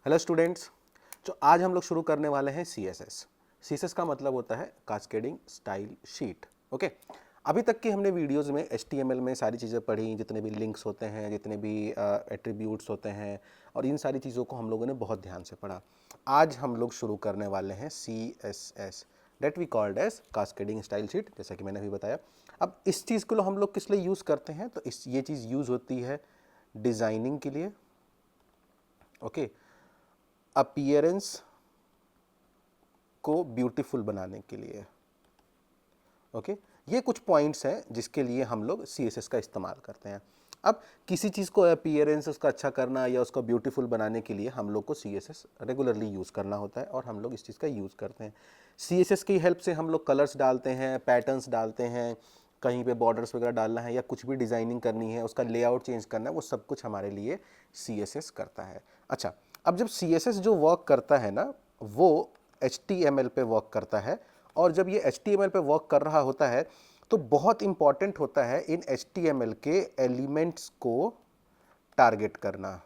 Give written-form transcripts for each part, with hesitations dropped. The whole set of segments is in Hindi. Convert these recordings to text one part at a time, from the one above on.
Hello students. तो आज हम लोग शुरू करने वाले हैं CSS का मतलब होता है कास्केडिंग स्टाइल शीट। ओके, अभी तक की हमने वीडियोस में HTML में सारी चीज़ें पढ़ी, जितने भी लिंक्स होते हैं, जितने भी एट्रीब्यूट्स होते हैं, और इन सारी चीज़ों को हम लोगों ने बहुत ध्यान से पढ़ा। आज हम लोग शुरू करने वाले हैं CSS that we called as cascading style sheet, जैसा कि मैंने अभी बताया। अब इस चीज़ को हम लोग किस लिए यूज़ करते हैं, तो ये चीज़ यूज़ होती है डिज़ाइनिंग के लिए। ओके, अपीयरेंस को ब्यूटीफुल बनाने के लिए। ओके, ये कुछ पॉइंट्स हैं जिसके लिए हम लोग CSS का इस्तेमाल करते हैं। अब किसी चीज़ को अपीयरेंस उसका अच्छा करना या उसका ब्यूटीफुल बनाने के लिए हम लोग को CSS रेगुलरली यूज़ करना होता है, और हम लोग इस चीज़ का यूज़ करते हैं। CSS की हेल्प से हम लोग कलर्स डालते हैं, पैटर्न्स डालते हैं, कहीं पे बॉर्डर्स वगैरह डालना है या कुछ भी डिज़ाइनिंग करनी है, उसका लेआउट चेंज करना है, वो सब कुछ हमारे लिए CSS करता है। अच्छा, अब जब CSS जो वर्क करता है ना, वो HTML पे वर्क करता है, और जब ये HTML पे वर्क कर रहा होता है तो बहुत इंपॉर्टेंट होता है इन HTML के एलिमेंट्स को टारगेट करना।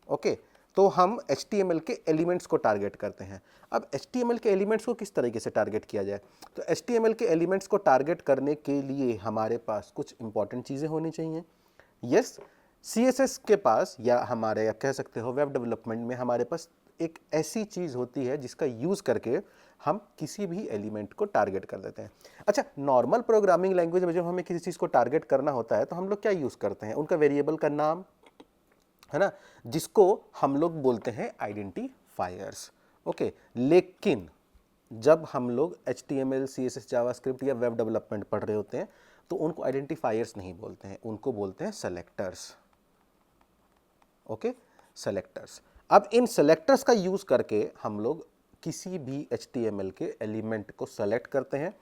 ओके, तो हम HTML के एलिमेंट्स को टारगेट करते हैं। अब HTML के एलिमेंट्स को किस तरीके से टारगेट किया जाए, तो HTML के एलिमेंट्स को टारगेट करने के लिए हमारे पास कुछ इंपॉर्टेंट चीज़ें होनी चाहिए। यस, CSS के पास, या हमारे या कह सकते हो वेब डेवलपमेंट में हमारे पास एक ऐसी चीज़ होती है जिसका यूज़ करके हम किसी भी एलिमेंट को टारगेट कर देते हैं। अच्छा, नॉर्मल प्रोग्रामिंग लैंग्वेज में जब हमें किसी चीज़ को टारगेट करना होता है तो हम लोग क्या यूज़ करते हैं, उनका वेरिएबल का नाम है ना, जिसको हम लोग बोलते हैं आइडेंटिफायर्स। ओके, लेकिन जब हम लोग HTML, CSS, जावास्क्रिप्ट या वेब डेवलपमेंट पढ़ रहे होते हैं तो उनको आइडेंटिफायर्स नहीं बोलते हैं, उनको बोलते हैं सेलेक्टर्स। Okay, selectors. अब इन सेलेक्टर्स का यूज करके हम लोग किसी भी HTML के एलिमेंट को सेलेक्ट करते हैं,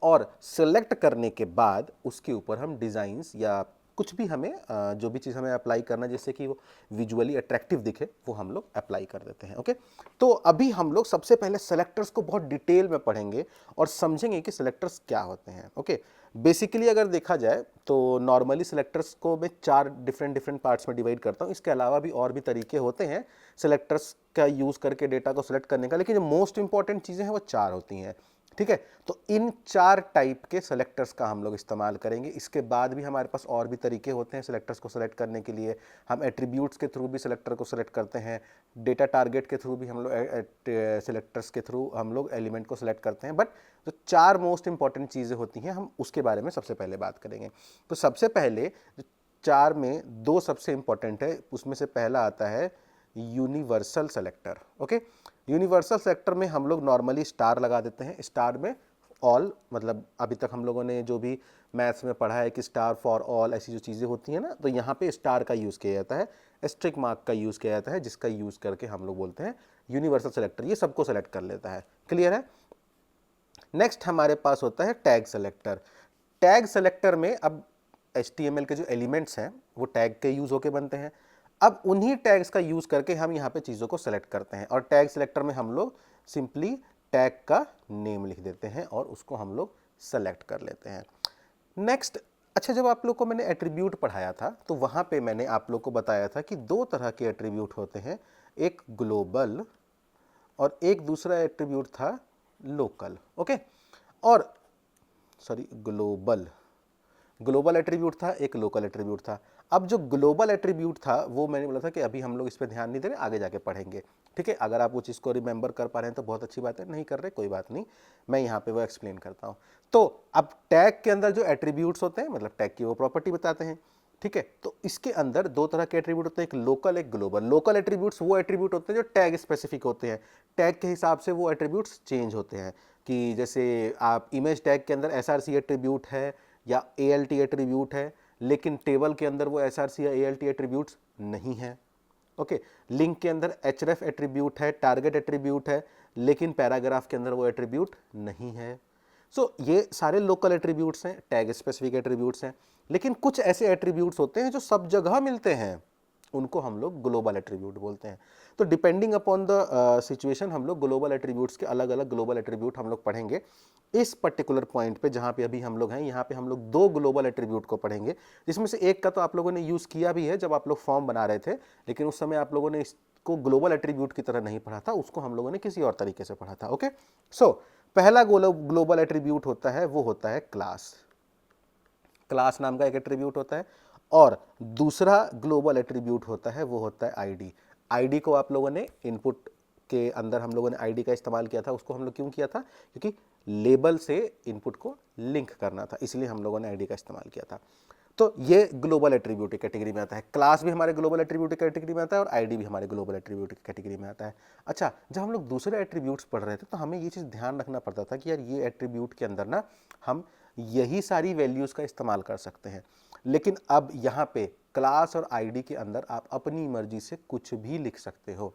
और सेलेक्ट करने के बाद उसके ऊपर हम डिज़ाइंस या कुछ भी हमें जो भी चीज़ हमें अप्लाई करना जिससे कि वो विजुअली अट्रैक्टिव दिखे, वो हम लोग अप्लाई कर देते हैं। ओके, तो अभी हम लोग सबसे पहले सेलेक्टर्स को बहुत डिटेल में पढ़ेंगे और समझेंगे कि सेलेक्टर्स क्या होते हैं। ओके, बेसिकली अगर देखा जाए तो नॉर्मली सेलेक्टर्स को मैं 4 डिफरेंट पार्ट्स में डिवाइड करता हूँ। इसके अलावा भी और भी तरीके होते हैं सेलेक्टर्स का यूज़ करके डेटा को सेलेक्ट करने का, लेकिन जो मोस्ट इंपॉर्टेंट चीज़ें हैं वो 4 होती हैं। ठीक है, तो इन 4 टाइप के सेलेक्टर्स का हम लोग इस्तेमाल करेंगे। इसके बाद भी हमारे पास और भी तरीके होते हैं सेलेक्टर्स को सेलेक्ट करने के लिए। हम एट्रीब्यूट्स के थ्रू भी सेलेक्टर को सेलेक्ट करते हैं, डेटा टारगेट के थ्रू भी हम लोग सेलेक्टर्स के थ्रू हम लोग एलिमेंट को सेलेक्ट करते हैं। बट जो 4 मोस्ट इंपॉर्टेंट चीज़ें होती हैं हम उसके बारे में सबसे पहले बात करेंगे। तो सबसे पहले जो 4 में 2 सबसे इंपॉर्टेंट है, उसमें से पहला आता है universal selector. Okay, universal selector में हम लोग नॉर्मली स्टार लगा देते हैं। स्टार में ऑल, मतलब अभी तक हम लोगों ने जो भी मैथ्स में पढ़ा है कि स्टार फॉर ऑल, ऐसी जो चीज़ें होती हैं ना, तो यहाँ पे स्टार का यूज़ किया जाता है, एस्ट्रिक मार्क का यूज़ किया जाता है, जिसका यूज़ करके हम लोग बोलते हैं यूनिवर्सल सेलेक्टर। ये सबको सेलेक्ट कर लेता है। क्लियर है? नेक्स्ट हमारे पास होता है टैग सेलेक्टर। टैग सेलेक्टर में अब HTML के जो एलिमेंट्स हैं वो टैग के यूज़ होके बनते हैं। अब उन्हीं टैग्स का यूज़ करके हम यहाँ पे चीज़ों को सेलेक्ट करते हैं, और टैग सेलेक्टर में हम लोग सिंपली टैग का नेम लिख देते हैं और उसको हम लोग सेलेक्ट कर लेते हैं। नेक्स्ट, अच्छा, जब आप लोग को मैंने एट्रीब्यूट पढ़ाया था तो वहाँ पे मैंने आप लोग को बताया था कि 2 तरह के एट्रीब्यूट होते हैं, एक ग्लोबल और एक दूसरा एट्रीब्यूट था लोकल। ओके, और सॉरी, ग्लोबल एट्रीब्यूट था, एक लोकल एट्रीब्यूट था। अब जो ग्लोबल एट्रीब्यूट था वो मैंने बोला था कि अभी हम लोग इस पर ध्यान नहीं दे रहे, आगे जाके पढ़ेंगे। ठीक है, अगर आप वो चीज़ को रिमेंबर कर पा रहे हैं तो बहुत अच्छी बात है, नहीं कर रहे कोई बात नहीं, मैं यहाँ पे वो एक्सप्लेन करता हूँ। तो अब टैग के अंदर जो एट्रीब्यूट्स होते हैं, मतलब टैग की वो प्रॉपर्टी बताते हैं। ठीक है, तो इसके अंदर 2 तरह के एट्रीब्यूट होते हैं, एक लोकल, एक ग्लोबल। लोकल एट्रीब्यूट्स वो एट्रीब्यूट होते हैं जो टैग स्पेसिफिक होते हैं, टैग के हिसाब से वो एट्रीब्यूट्स चेंज होते हैं। कि जैसे आप इमेज टैग के अंदर SRC एट्रीब्यूट है या ALT एट्रीब्यूट है, लेकिन टेबल के अंदर वो SRC या ALT एट्रीब्यूट्स नहीं है। ओके, लिंक के अंदर href एट्रीब्यूट है, टारगेट एट्रीब्यूट है, लेकिन पैराग्राफ के अंदर वो एट्रीब्यूट नहीं है। सो ये सारे लोकल एट्रीब्यूट्स हैं, टैग स्पेसिफिक एट्रीब्यूट्स हैं। लेकिन कुछ ऐसे एट्रीब्यूट्स होते हैं जो सब जगह मिलते हैं, उनको हम लोग ग्लोबल एट्रीब्यूट बोलते हैं। तो डिपेंडिंग अपॉन द सिचुएशन हम लोग ग्लोबल एट्रीब्यूट्स के अलग अलग ग्लोबल एट्रीब्यूट हम लोग पढ़ेंगे। इस पर्टिकुलर पॉइंट पे जहाँ पे अभी हम लोग हैं, यहाँ पे हम लोग 2 ग्लोबल एट्रीब्यूट को पढ़ेंगे, जिसमें से एक का तो आप लोगों ने यूज़ किया भी है जब आप लोग फॉर्म बना रहे थे, लेकिन उस समय आप लोगों ने को ग्लोबल एट्रीब्यूट की तरह नहीं पढ़ा था, उसको हम लोगों ने किसी और तरीके से पढ़ा था। ओके, सो पहला ग्लोबल एट्रीब्यूट होता है वो होता है क्लास। क्लास नाम का एक एट्रीब्यूट होता है। और दूसरा ग्लोबल एट्रीब्यूट होता है वो होता है आईडी। आईडी को आप लोगों ने इनपुट के अंदर हम लोगों ने आईडी का इस्तेमाल किया था। उसको हम लोग क्यों किया था? क्योंकि लेबल से इनपुट को लिंक करना था, इसलिए हम लोगों ने आईडी का इस्तेमाल किया था। तो ये ग्लोबल एट्रीब्यूट की कैटेगरी में आता है। क्लास भी हमारे ग्लोबल एट्रीब्यूट की कैटेगरी में आता है और आईडी भी हमारे ग्लोबल एट्रीब्यूट की कैटेगरी में आता है। अच्छा, जब हम लोग दूसरे एट्रीब्यूट्स पढ़ रहे थे तो हमें ये चीज़ ध्यान रखना पड़ता था कि यार ये एट्रीब्यूट के अंदर ना हम यही सारी वैल्यूज़ का इस्तेमाल कर सकते हैं, लेकिन अब यहाँ पे क्लास और आईडी के अंदर आप अपनी मर्जी से कुछ भी लिख सकते हो।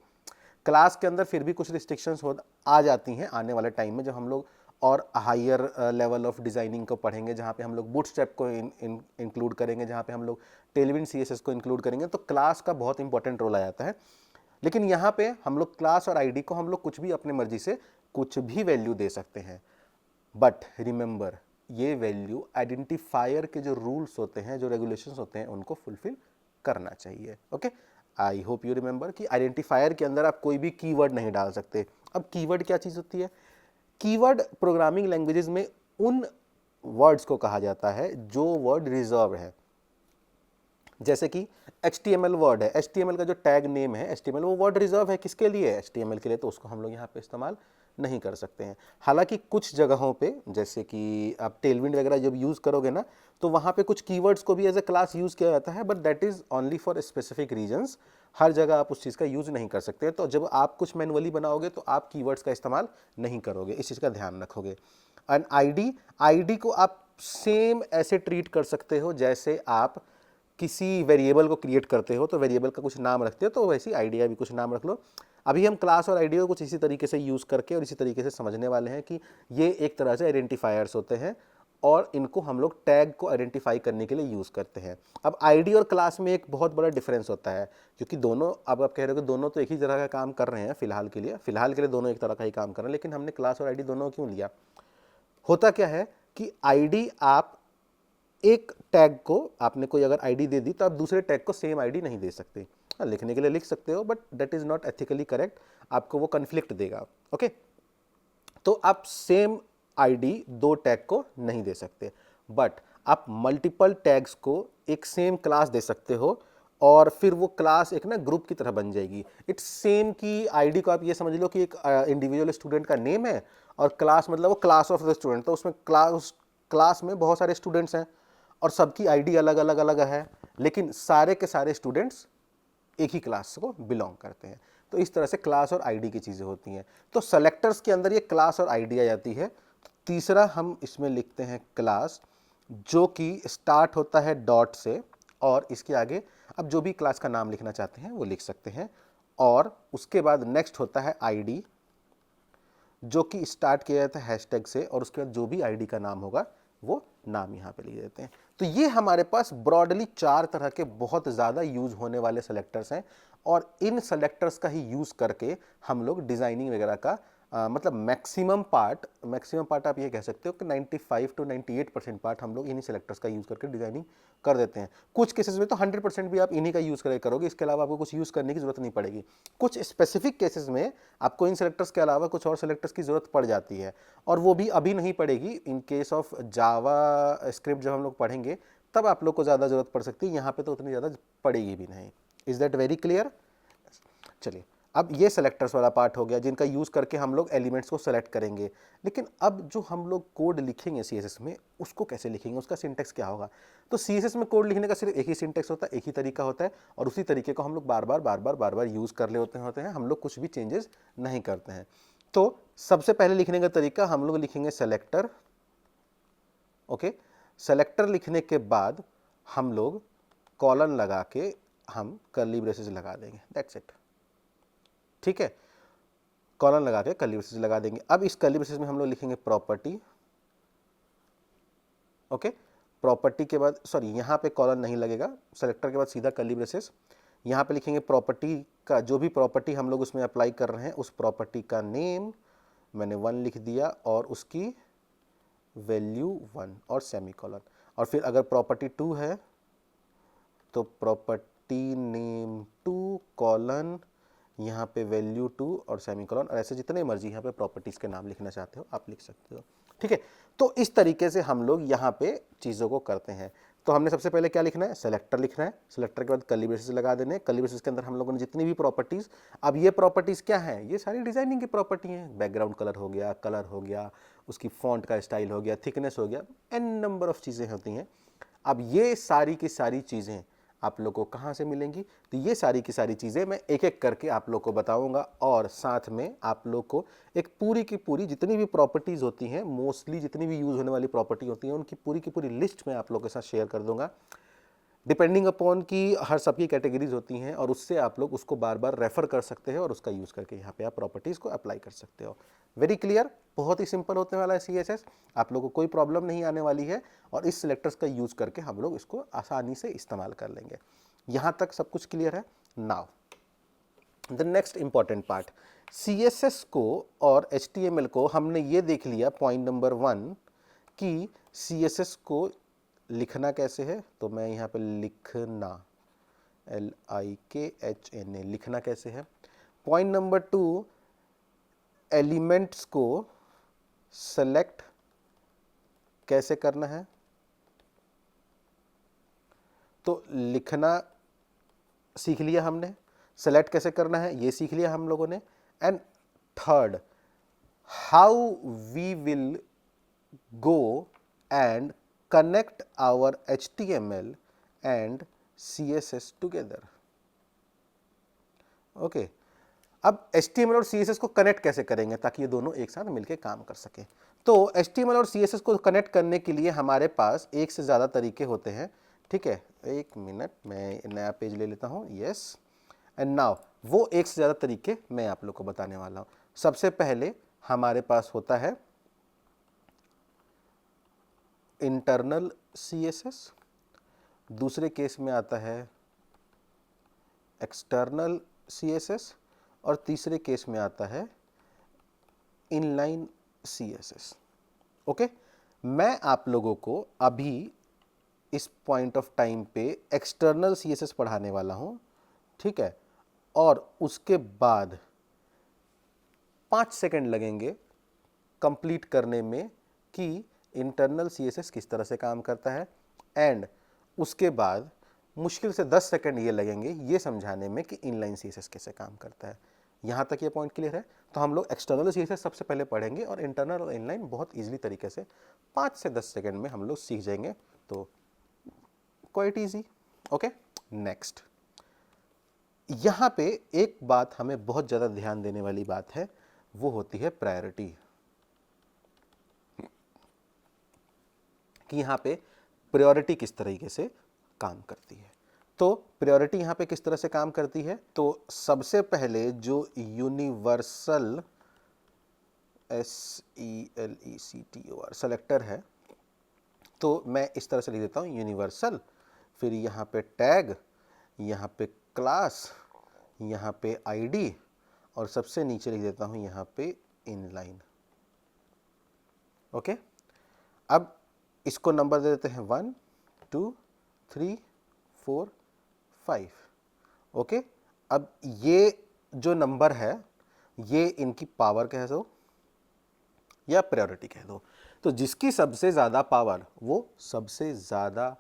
क्लास के अंदर फिर भी कुछ रिस्ट्रिक्शंस आ जाती हैं आने वाले टाइम में, जब हम लोग और हायर लेवल ऑफ डिज़ाइनिंग को पढ़ेंगे, जहाँ पे हम लोग बूटस्ट्रैप को इंक्लूड करेंगे, जहाँ पे हम लोग टेलविंड सीएसएस को इंक्लूड करेंगे, तो क्लास का बहुत इंपॉर्टेंट रोल आ जाता है। लेकिन यहाँ पे हम लोग क्लास और आईडी को हम लोग कुछ भी अपने मर्जी से कुछ भी वैल्यू दे सकते हैं। बट रिमेंबर, ये वैल्यू आइडेंटिफायर के जो रूल्स होते हैं, जो रेगुलेशंस होते हैं, उनको फुलफिल करना चाहिए। Okay, I hope you remember कि आइडेंटिफायर के अंदर आप कोई भी कीवर्ड नहीं डाल सकते। अब कीवर्ड क्या चीज़ होती है? कीवर्ड प्रोग्रामिंग लैंग्वेजेस में उन वर्ड्स को कहा जाता है जो वर्ड रिजर्व है। जैसे कि HTML वर्ड है, HTML का जो टैग नेम है HTML, वो वर्ड रिजर्व है किसके लिए? HTML के लिए, तो उसको हम लोग यहाँ पे इस्तेमाल नहीं कर सकते हैं। हालांकि कुछ जगहों पे, जैसे कि आप टेलविंड वगैरह जब यूज़ करोगे ना, तो वहाँ पे कुछ कीवर्ड्स को भी एज ए क्लास यूज़ किया जाता है, but that is only for specific reasons. हर जगह आप उस चीज़ का यूज़ नहीं कर सकते। तो जब आप कुछ मैनुअली बनाओगे तो आप कीवर्ड्स का इस्तेमाल नहीं करोगे, इस चीज़ का ध्यान रखोगे। एंड आईडी को आप सेम ऐसे ट्रीट कर सकते हो जैसे आप किसी वेरिएबल को क्रिएट करते हो, तो वेरिएबल का कुछ नाम रखते हो, तो वैसी आईडी भी कुछ नाम रख लो। अभी हम क्लास और आईडी को कुछ इसी तरीके से यूज़ करके और इसी तरीके से समझने वाले हैं कि ये एक तरह से आइडेंटिफायर्स होते हैं और इनको हम लोग टैग को आइडेंटिफाई करने के लिए यूज़ करते हैं। अब आईडी और क्लास में एक बहुत बड़ा डिफरेंस होता है, क्योंकि दोनों, अब आप कह रहे हो कि दोनों तो एक ही तरह का काम कर रहे हैं फिलहाल के लिए दोनों एक तरह का ही काम कर रहे हैं, लेकिन हमने क्लास और आईडी दोनों क्यों लिया? होता क्या है कि आईडी, आप एक टैग को, आपने कोई अगर आईडी दे दी तो आप दूसरे टैग को सेम आईडी नहीं दे सकते। लिखने के लिए लिख सकते हो, but that is not ethically correct, आपको वो कन्फ्लिक्ट देगा। ओके, तो आप सेम आईडी दो टैग को नहीं दे सकते, बट आप मल्टीपल टैग्स को एक सेम क्लास दे सकते हो और फिर वो क्लास एक ना ग्रुप की तरह बन जाएगी। इट्स सेम की आईडी को आप ये समझ लो कि एक इंडिविजुअल स्टूडेंट का नेम है और क्लास मतलब वो क्लास ऑफ द स्टूडेंट, तो उसमें क्लास में बहुत सारे स्टूडेंट्स हैं और सबकी आईडी अलग अलग अलग है, लेकिन सारे के सारे स्टूडेंट्स एक ही क्लास को बिलोंग करते हैं। तो इस तरह से क्लास और आईडी की चीज़ें होती हैं। तो सेलेक्टर्स के अंदर ये क्लास और आईडी आ जाती है। तीसरा हम इसमें लिखते हैं क्लास, जो कि स्टार्ट होता है डॉट से और इसके आगे अब जो भी क्लास का नाम लिखना चाहते हैं वो लिख सकते हैं। और उसके बाद नेक्स्ट होता है आईडी, जो कि स्टार्ट किया जाता है हैशटैग से और उसके बाद जो भी आईडी का नाम होगा वो नाम यहाँ पे लिख देते हैं। तो ये हमारे पास ब्रॉडली 4 तरह के बहुत ज़्यादा यूज होने वाले सेलेक्टर्स हैं और इन सेलेक्टर्स का ही यूज़ करके हम लोग डिज़ाइनिंग वगैरह का मतलब मैक्सिमम पार्ट आप ये कह सकते हो कि 95 to 98% पार्ट हम लोग इन्हीं सेलेक्टर्स का यूज़ करके डिज़ाइनिंग कर देते हैं। कुछ केसेस में तो 100% भी आप इन्हीं का यूज़ करोगे, इसके अलावा आपको कुछ यूज़ करने की जरूरत नहीं पड़ेगी। कुछ स्पेसिफिक केसेस में आपको इन सेलेक्टर्स के अलावा कुछ और सेलेक्टर्स की जरूरत पड़ जाती है और वो भी अभी नहीं पड़ेगी। In case of Java script जब हम लोग पढ़ेंगे तब आप लोग को ज़्यादा जरूरत पड़ सकती है, यहाँ पे तो उतनी ज़्यादा पड़ेगी भी नहीं। Is that very clear? चलिए, अब ये सेलेक्टर्स वाला पार्ट हो गया जिनका यूज़ करके हम लोग एलिमेंट्स को सेलेक्ट करेंगे। लेकिन अब जो हम लोग कोड लिखेंगे सीएसएस में, उसको कैसे लिखेंगे, उसका सिंटेक्स क्या होगा? तो सीएसएस में कोड लिखने का सिर्फ एक ही सिंटेक्स होता है, एक ही तरीका होता है और उसी तरीके को हम लोग बार बार यूज़ कर ले होते हैं। हम लोग कुछ भी चेंजेस नहीं करते हैं। तो सबसे पहले लिखने का तरीका, हम लोग लिखेंगे सेलेक्टर। ओके, सेलेक्टर लिखने के बाद हम लोग कॉलन लगा के हम कर्ली ब्रेसेस लगा देंगे, दैट्स इट। ठीक है, कॉलन लगा के कर्ली ब्रेसेस लगा देंगे। अब इस कर्ली ब्रेसेस में हम लोग लिखेंगे प्रॉपर्टी। ओके, प्रॉपर्टी के बाद, सॉरी यहाँ पे कॉलन नहीं लगेगा, सेलेक्टर के बाद सीधा कर्ली ब्रेसेस। यहाँ पे लिखेंगे प्रॉपर्टी का, जो भी प्रॉपर्टी हम लोग उसमें अप्लाई कर रहे हैं उस प्रॉपर्टी का नेम मैंने 1 लिख दिया और उसकी वैल्यू 1 और सेमीकोलन। और फिर अगर प्रॉपर्टी 2 है तो प्रॉपर्टी नेम 2 कॉलन यहाँ पे वैल्यू 2 और सेमीकोलन, और ऐसे जितने मर्जी यहाँ पे प्रॉपर्टीज़ के नाम लिखना चाहते हो आप लिख सकते हो। ठीक है, तो इस तरीके से हम लोग यहाँ पे चीज़ों को करते हैं। तो हमने सबसे पहले क्या लिखना है, सेलेक्टर लिखना है, सेलेक्टर के बाद कर्ली ब्रेसेस लगा देने, कर्ली ब्रेसेस के अंदर हम लोगों ने जितनी भी प्रॉपर्टीज़, अब ये प्रॉपर्टीज़ क्या है, ये सारी डिजाइनिंग की प्रॉपर्टी हैं, बैकग्राउंड कलर हो गया, कलर हो गया, उसकी फॉन्ट का स्टाइल हो गया, थिकनेस हो गया, एन नंबर ऑफ चीज़ें होती हैं। अब ये सारी की सारी चीज़ें आप लोग को कहाँ से मिलेंगी, तो ये सारी की सारी चीज़ें मैं एक एक करके आप लोग को बताऊंगा, और साथ में आप लोग को एक पूरी की पूरी जितनी भी प्रॉपर्टीज़ होती हैं, मोस्टली जितनी भी यूज़ होने वाली प्रॉपर्टी होती हैं, उनकी पूरी की पूरी लिस्ट मैं आप लोग के साथ शेयर कर दूंगा, डिपेंडिंग अपॉन कि हर सबकी कैटेगरीज होती हैं, और उससे आप लोग उसको बार बार रेफर कर सकते हैं और उसका यूज़ करके यहाँ पे आप प्रॉपर्टीज़ को अप्लाई कर सकते हो। वेरी क्लियर, बहुत ही सिंपल होने वाला है CSS, आप लोगों को कोई प्रॉब्लम नहीं आने वाली है, और इस सिलेक्टर्स का यूज़ करके हम लोग इसको आसानी से इस्तेमाल कर लेंगे। यहाँ तक सब कुछ क्लियर है। Now the next important part, CSS को और HTML को हमने ये देख लिया पॉइंट नंबर 1 कि CSS को लिखना कैसे है, तो मैं यहाँ पे लिखना LIKHNA लिखना कैसे है। पॉइंट नंबर 2, एलिमेंट्स को सेलेक्ट कैसे करना है, तो लिखना सीख लिया हमने, सेलेक्ट कैसे करना है ये सीख लिया हम लोगों ने। And third, how we will go and connect our HTML and CSS together. Okay, अब HTML और CSS को कनेक्ट कैसे करेंगे ताकि ये दोनों एक साथ मिलकर काम कर सके। तो HTML और CSS को कनेक्ट करने के लिए हमारे पास एक से ज़्यादा तरीके होते हैं। ठीक है, एक मिनट मैं नया पेज ले लेता हूँ। यस, एंड नाउ वो एक से ज़्यादा तरीके मैं आप लोग को बताने वाला हूँ। सबसे पहले हमारे पास होता है इंटरनल CSS, दूसरे केस में आता है एक्सटर्नल CSS, और तीसरे केस में आता है इनलाइन CSS। ओके, मैं आप लोगों को अभी इस पॉइंट ऑफ टाइम पे एक्सटर्नल CSS पढ़ाने वाला हूं, ठीक है, और उसके बाद 5 सेकंड लगेंगे कंप्लीट करने में कि इंटरनल CSS किस तरह से काम करता है, एंड उसके बाद मुश्किल से 10 सेकंड ये लगेंगे ये समझाने में कि इनलाइन CSS कैसे काम करता है। यहाँ तक ये पॉइंट क्लियर है। तो हम लोग एक्सटर्नल CSS सबसे पहले पढ़ेंगे और इंटरनल और इनलाइन बहुत ईजिली तरीके से 5 से 10 सेकंड में हम लोग सीख जाएंगे, तो क्वाइट ईजी। ओके, नेक्स्ट, यहाँ पे एक बात हमें बहुत ज़्यादा ध्यान देने वाली बात है, वो होती है प्रायोरिटी, कि यहाँ पे प्रायोरिटी किस तरीके से काम करती है। तो प्रायोरिटी यहाँ पे किस तरह से काम करती है, तो सबसे पहले जो यूनिवर्सल SELECTOR सेलेक्टर है, तो मैं इस तरह से लिख देता हूँ यूनिवर्सल, फिर यहाँ पे टैग, यहाँ पे क्लास, यहाँ पे ID, और सबसे नीचे लिख देता हूँ यहाँ पे इनलाइन। ओके, अब इसको नंबर दे देते हैं 1 2 3 4 5। ओके, अब ये जो नंबर है ये इनकी पावर कह दो या प्रायोरिटी कह दो। तो जिसकी सबसे ज़्यादा पावर वो सबसे ज़्यादा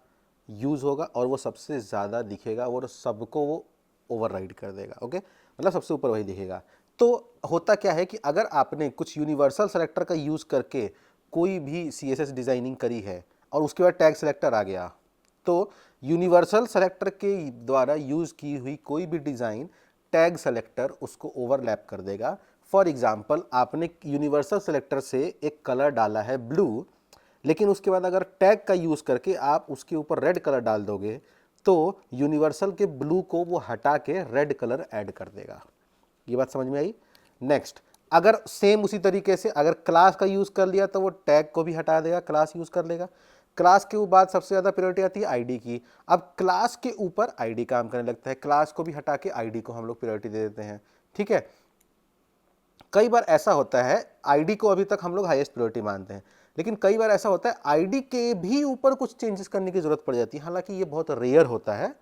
यूज़ होगा और वो सबसे ज़्यादा दिखेगा और सबको वो ओवरराइड कर देगा। ओके, मतलब सबसे ऊपर वही दिखेगा। तो होता क्या है कि अगर आपने कुछ यूनिवर्सल सेलेक्टर का यूज़ करके कोई भी CSS डिज़ाइनिंग करी है और उसके बाद टैग सेलेक्टर आ गया, तो यूनिवर्सल सेलेक्टर के द्वारा यूज़ की हुई कोई भी डिज़ाइन टैग सेलेक्टर उसको ओवरलैप कर देगा। फॉर एग्जाम्पल, आपने यूनिवर्सल सेलेक्टर से एक कलर डाला है ब्लू, लेकिन उसके बाद अगर टैग का यूज़ करके आप उसके ऊपर रेड कलर डाल दोगे तो यूनिवर्सल के ब्लू को वो हटा के रेड कलर ऐड कर देगा। ये बात समझ में आई। नेक्स्ट, अगर सेम उसी तरीके से अगर क्लास का यूज़ कर लिया तो वो टैग को भी हटा देगा, क्लास यूज़ कर लेगा। क्लास के बाद सबसे ज़्यादा प्रायोरिटी आती है ID की। अब क्लास के ऊपर ID काम करने लगता है, क्लास को भी हटा के ID को हम लोग प्रायोरिटी दे देते हैं। ठीक है, कई बार ऐसा होता है ID को अभी तक हम लोग हाईएस्ट प्रायोरिटी मानते हैं, लेकिन कई बार ऐसा होता है ID के भी ऊपर कुछ चेंजेस करने की ज़रूरत पड़ जाती है। हालांकि ये बहुत रेयर होता है।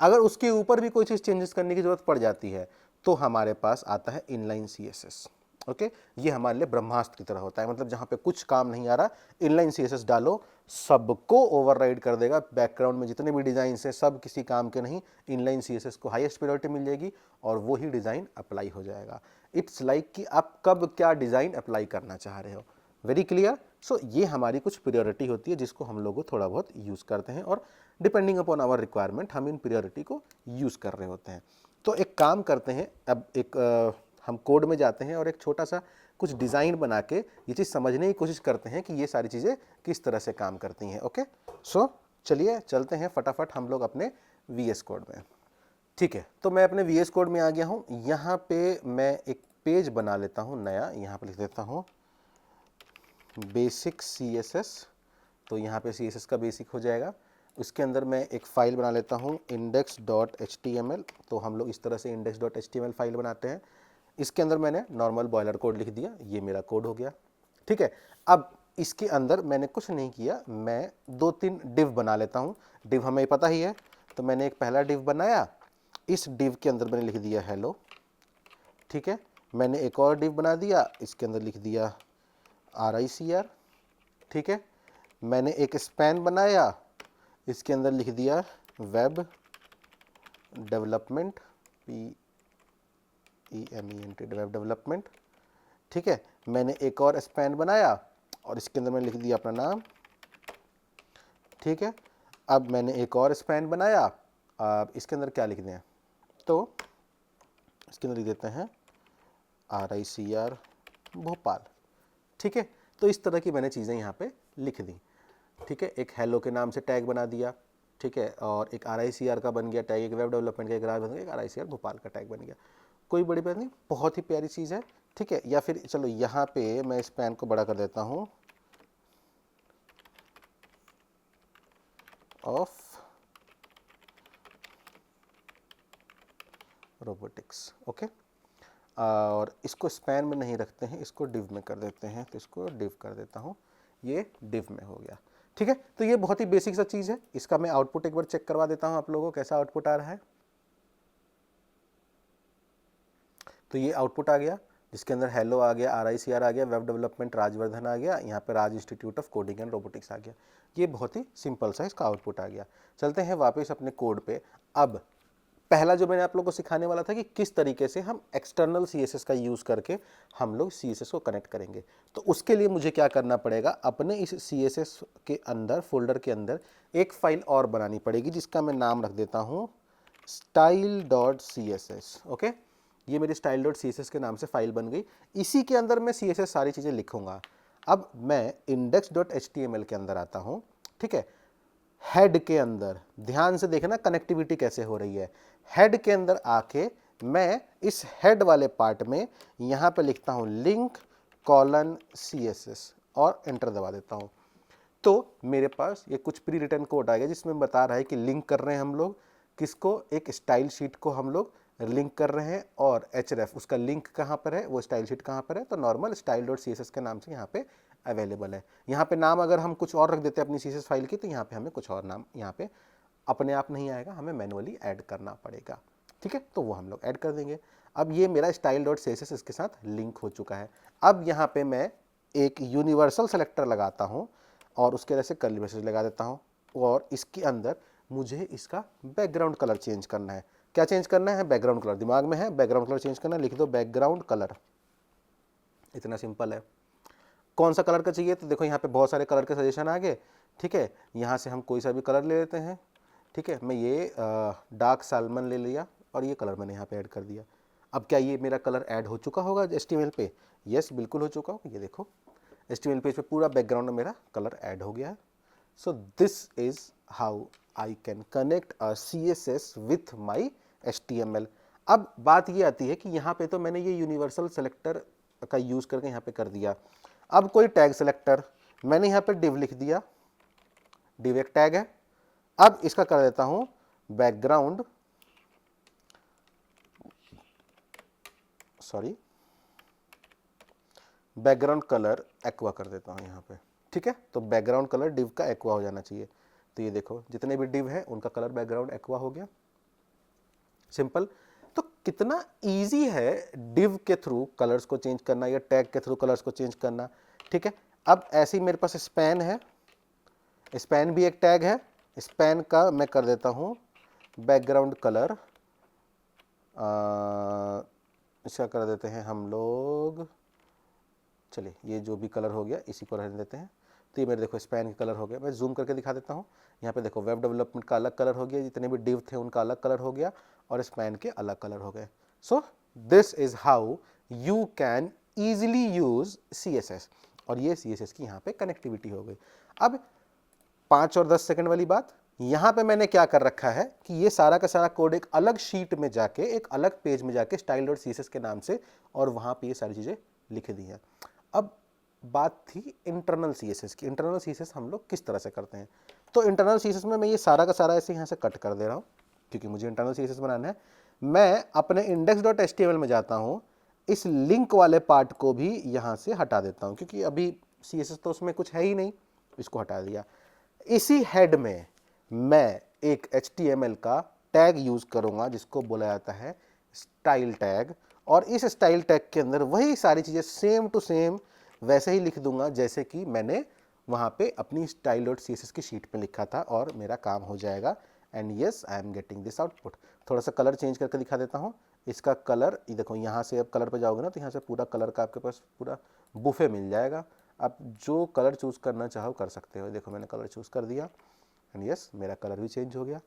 अगर उसके ऊपर भी कोई चीज़ चेंजेस करने की ज़रूरत पड़ जाती है तो हमारे पास आता है इनलाइन CSS। ओके, ये हमारे लिए ब्रह्मास्त्र की तरह होता है, मतलब जहां पे कुछ काम नहीं आ रहा, इनलाइन CSS डालो, सबको ओवरराइड कर देगा। बैकग्राउंड में जितने भी डिजाइन हैं सब किसी काम के नहीं, इनलाइन CSS को हाईएस्ट प्रायोरिटी मिल जाएगी और वो ही डिजाइन अप्लाई हो जाएगा। इट्स लाइक कि आप कब क्या डिजाइन अप्लाई करना चाह रहे हो, वेरी क्लियर। सो ये हमारी कुछ प्रियोरिटी होती है जिसको हम लोग थोड़ा बहुत यूज करते हैं और डिपेंडिंग अपॉन आवर रिक्वायरमेंट हम इन प्रियोरिटी को यूज कर रहे होते हैं। तो एक काम करते हैं, अब हम कोड में जाते हैं और एक छोटा सा कुछ डिज़ाइन बना के ये चीज़ समझने की कोशिश करते हैं कि ये सारी चीज़ें किस तरह से काम करती हैं। ओके, सो चलिए चलते हैं फटाफट हम लोग अपने VS कोड में। ठीक है, तो मैं अपने VS कोड में आ गया हूँ। यहाँ पे मैं एक पेज बना लेता हूँ नया, यहाँ पे लिख देता हूँ बेसिक CSS। तो यहाँ पे CSS का बेसिक हो जाएगा। उसके अंदर मैं एक फ़ाइल बना लेता हूँ index.html। तो हम लोग इस तरह से index.html फाइल बनाते हैं। इसके अंदर मैंने नॉर्मल बॉयलर कोड लिख दिया, ये मेरा कोड हो गया। ठीक है, अब इसके अंदर मैंने कुछ नहीं किया, मैं 2-3 डिव बना लेता हूँ। डिव हमें पता ही है, तो मैंने एक पहला डिव बनाया, इस डिव के अंदर मैंने लिख दिया हेलो। ठीक है, मैंने एक और डिव बना दिया, इसके अंदर लिख दिया RICR। ठीक है, मैंने एक स्पैन बनाया, इसके अंदर लिख दिया web development, PEMENT web development. ठीक है, मैंने एक और स्पैन बनाया और इसके अंदर मैंने लिख दिया अपना नाम। ठीक है, अब मैंने एक और स्पैन बनाया, अब इसके अंदर क्या लिख दें, तो इसके अंदर लिख देते हैं RICR भोपाल। ठीक है, तो इस तरह की मैंने चीज़ें यहाँ पे लिख दी। ठीक है, एक हेलो के नाम से टैग बना दिया। ठीक है, और एक RICR का बन गया टैग, एक वेब डेवलपमेंट का एक बन गया, एक RICR भोपाल का टैग बन गया। कोई बड़ी बात नहीं, बहुत ही प्यारी चीज़ है। ठीक है, या फिर चलो यहाँ पे मैं इस पैन को बड़ा कर देता हूँ, ऑफ रोबोटिक्स। ओके, और इसको स्पैन में नहीं रखते हैं, इसको डिव में कर देते हैं, तो इसको डिव कर देता हूँ, ये डिव में हो गया। ठीक है, तो ये बहुत ही बेसिक सा चीज़ है। इसका मैं आउटपुट एक बार चेक करवा देता हूँ आप लोगों को कैसा आउटपुट आ रहा है। तो ये आउटपुट आ गया, जिसके अंदर हेलो आ गया, RICR आ गया, वेब डेवलपमेंट राजवर्धन आ गया, यहाँ पे Raj institute of coding and robotics आ गया। ये बहुत ही सिंपल सा इसका आउटपुट आ गया। चलते हैं वापस अपने कोड पे। अब पहला जो मैंने आप लोगों को सिखाने वाला था कि किस तरीके से हम एक्सटर्नल CSS का यूज़ करके हम लोग CSS को कनेक्ट करेंगे। तो उसके लिए मुझे क्या करना पड़ेगा, अपने इस CSS के अंदर, फोल्डर के अंदर एक फाइल और बनानी पड़ेगी, जिसका मैं नाम रख देता हूँ style.css। ओके, ये मेरी style.css के नाम से फाइल बन गई। इसी के अंदर मैं CSS सारी चीज़ें लिखूंगा। अब मैं index.html के अंदर आता हूँ। ठीक है, हेड के अंदर ध्यान से देखना कनेक्टिविटी कैसे हो रही है। हेड के अंदर आके मैं इस हेड वाले पार्ट में यहाँ पे लिखता हूँ लिंक कॉलन CSS और एंटर दबा देता हूँ। तो मेरे पास ये कुछ प्री रिटर्न कोड आ गया, जिसमें बता रहा है कि लिंक कर रहे हैं हम लोग किसको, एक स्टाइल शीट को हम लोग लिंक कर रहे हैं, और href उसका लिंक कहाँ पर है, वो स्टाइल शीट कहाँ पर है, तो नॉर्मल style.css के नाम से यहाँ पे अवेलेबल है। यहाँ पे नाम अगर हम कुछ और रख देते हैं अपनी CSS फाइल की, तो यहाँ पे हमें कुछ और नाम यहाँ पे अपने आप नहीं आएगा, हमें मैनुअली ऐड करना पड़ेगा। ठीक है, तो वो हम लोग ऐड कर देंगे। अब ये मेरा style.css इसके साथ लिंक हो चुका है। अब यहाँ पे मैं एक यूनिवर्सल सेलेक्टर लगाता हूँ और उसके वजह से कर्ली ब्रेसेस लगा देता हूँ, और इसके अंदर मुझे इसका बैकग्राउंड कलर चेंज करना है। क्या चेंज करना है, बैकग्राउंड कलर। दिमाग में है बैकग्राउंड कलर चेंज करना, लिख दो बैकग्राउंड कलर, इतना सिंपल है। कौन सा कलर का चाहिए, तो देखो यहाँ पे बहुत सारे कलर के सजेशन आ गए। ठीक है, यहाँ से हम कोई सा भी कलर ले लेते हैं। ठीक है, मैं ये डार्क सालमन ले लिया और ये कलर मैंने यहाँ पे ऐड कर दिया। अब क्या ये मेरा कलर ऐड हो चुका होगा HTML पे? यस, बिल्कुल हो चुका होगा। ये देखो HTML पेज पे पूरा बैकग्राउंड में मेरा कलर ऐड हो गया है। सो this is how I can connect a CSS with my HTML। अब बात ये आती है कि यहाँ पे तो मैंने ये यूनिवर्सल सेलेक्टर का यूज़ करके यहाँ पे कर दिया। अब कोई टैग सेलेक्टर, मैंने यहाँ पे डिव लिख दिया, डिव एक टैग है। अब इसका कर देता हूँ background, sorry background colour aqua कर देता हूँ यहाँ पे। ठीक है, तो बैकग्राउंड कलर डिव का एक्वा हो जाना चाहिए। तो ये देखो जितने भी डिव हैं उनका कलर बैकग्राउंड एक्वा हो गया। सिंपल। तो कितना इजी है div के थ्रू कलर्स को चेंज करना या टैग के थ्रू कलर्स को चेंज करना। ठीक है, अब ऐसे ही मेरे पास स्पैन है, स्पैन भी एक टैग है। स्पैन का मैं कर देता हूँ बैकग्राउंड कलर, इसका कर देते हैं हम लोग, चलिए ये जो भी कलर हो गया इसी को रहने देते हैं। तो ये मेरे देखो स्पैन के कलर हो गया। मैं जूम करके दिखा देता हूँ। यहाँ पे देखो वेब डेवलपमेंट का अलग कलर हो गया, जितने भी डिव थे उनका अलग कलर हो गया और स्पैन के अलग कलर हो गए। सो this is how you can easily use CSS, और ये CSS की यहाँ पे कनेक्टिविटी हो गई। अब 5 और 10 सेकंड वाली बात, यहाँ पे मैंने क्या कर रखा है कि ये सारा का सारा कोड एक अलग शीट में जाके, एक अलग पेज में जाके style.css के नाम से, और वहाँ पे ये सारी चीज़ें लिख दी हैं। अब बात थी इंटरनल CSS की। इंटरनल CSS हम लोग किस तरह से करते हैं? तो इंटरनल CSS में मैं ये सारा का सारा ऐसे यहाँ से कट कर दे रहा हूँ क्योंकि मुझे इंटरनल CSS बनाना है। मैं अपने index.html में जाता हूँ, इस लिंक वाले पार्ट को भी यहाँ से हटा देता हूँ क्योंकि अभी CSS तो उसमें कुछ है ही नहीं, इसको हटा दिया। इसी हेड में मैं एक HTML का टैग यूज करूंगा जिसको बोला जाता है स्टाइल टैग, और इस स्टाइल टैग के अंदर वही सारी चीजें सेम टू सेम वैसे ही लिख दूंगा जैसे कि मैंने वहां पे अपनी style.css की शीट पे लिखा था, और मेरा काम हो जाएगा। And yes, I am getting this output. थोड़ा सा कलर चेंज करके दिखा देता हूँ। इसका कलर ये देखो, यहाँ से अब कलर पे जाओगे ना तो यहाँ से पूरा कलर का आपके पास पूरा बुफे मिल जाएगा। आप जो कलर चूज करना चाहो कर सकते हो। देखो मैंने कलर चूज कर दिया एंड यस, मेरा कलर भी चेंज हो गया।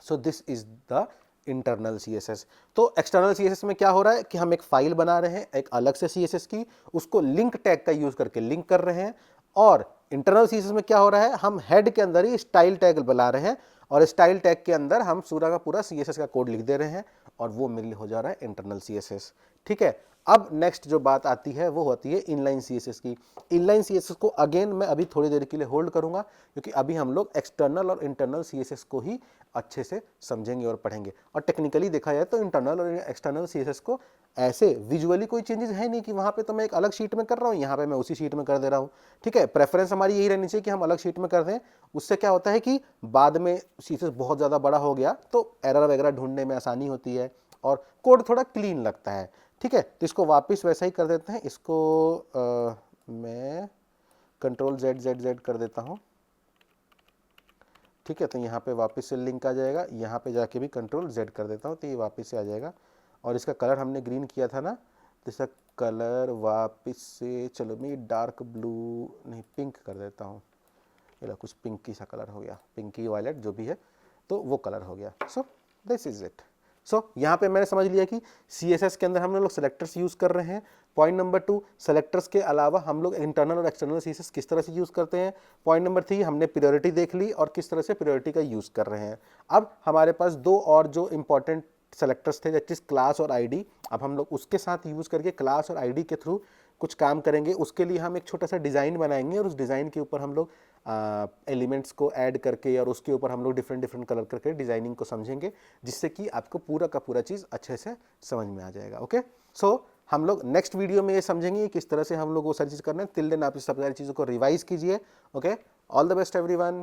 So this is the internal CSS। तो एक्सटर्नल CSS में क्या हो रहा है कि हम एक फाइल बना रहे हैं एक अलग से CSS की, उसको लिंक टैग का यूज करके लिंक कर रहे हैं। और इंटरनल CSS में क्या हो रहा है, हम हेड के अंदर ही स्टाइल टैग बना रहे हैं और स्टाइल टैग के अंदर हम पूरा का पूरा CSS का कोड लिख दे रहे हैं, और वो मेरे हो जा रहा है इंटरनल CSS। ठीक है, अब नेक्स्ट जो बात आती है वो होती है इनलाइन CSS की। इनलाइन CSS को अगेन मैं अभी थोड़ी देर के लिए होल्ड करूंगा क्योंकि अभी हम लोग एक्सटर्नल और इंटरनल CSS को ही अच्छे से समझेंगे और पढ़ेंगे। और टेक्निकली देखा जाए तो इंटरनल और एक्सटर्नल CSS को ऐसे विजुअली कोई चेंजेस है नहीं कि वहां पे तो मैं एक अलग शीट में कर रहा हूँ, यहाँ पे मैं उसी शीट में कर दे रहा हूँ। ठीक है, प्रेफरेंस हमारी यही रहनी चाहिए कि हम अलग शीट में कर दें। उससे क्या होता है कि बाद में CSS बहुत ज़्यादा बड़ा हो गया तो एरर वगैरह ढूंढने में आसानी होती है और कोड थोड़ा क्लीन लगता है। ठीक है, तो इसको वापस वैसा ही कर देते हैं। इसको मैं Ctrl+Z कर देता हूँ। ठीक है, तो यहाँ पे वापस से लिंक आ जाएगा, यहाँ पे जाके भी Ctrl+Z कर देता हूँ तो ये वापस से आ जाएगा। और इसका कलर हमने ग्रीन किया था ना, तो इसका कलर वापस से, चलो मैं डार्क ब्लू नहीं पिंक कर देता हूँ। ये कुछ पिंकी सा कलर हो गया, पिंकी वायलेट जो भी है, तो वो कलर हो गया। So this is it. So यहाँ पे मैंने समझ लिया कि CSS के अंदर हम लोग सेलेक्टर्स यूज कर रहे हैं। पॉइंट नंबर 2, सेलेक्टर्स के अलावा हम लोग इंटरनल और एक्सटर्नल CSS किस तरह से यूज करते हैं। पॉइंट नंबर 3, हमने प्रायोरिटी देख ली और किस तरह से प्रायोरिटी का यूज कर रहे हैं। अब हमारे पास 2 और जो इंपॉर्टेंट सेलेक्टर्स थे, दैट इज क्लास और ID। अब हम लोग उसके साथ यूज करके क्लास और ID के थ्रू कुछ काम करेंगे। उसके लिए हम एक छोटा सा डिज़ाइन बनाएंगे और उस डिज़ाइन के ऊपर हम लोग एलिमेंट्स को ऐड करके और उसके ऊपर हम लोग डिफरेंट कलर करके डिज़ाइनिंग को समझेंगे, जिससे कि आपको पूरा का पूरा चीज़ अच्छे से समझ में आ जाएगा। ओके, सो हम लोग नेक्स्ट वीडियो में ये समझेंगे किस तरह से हम लोग वो सारी चीज़ करना है। टिल देन आप इस सब सारी चीज़ों को रिवाइज कीजिए। Okay, all the best everyone.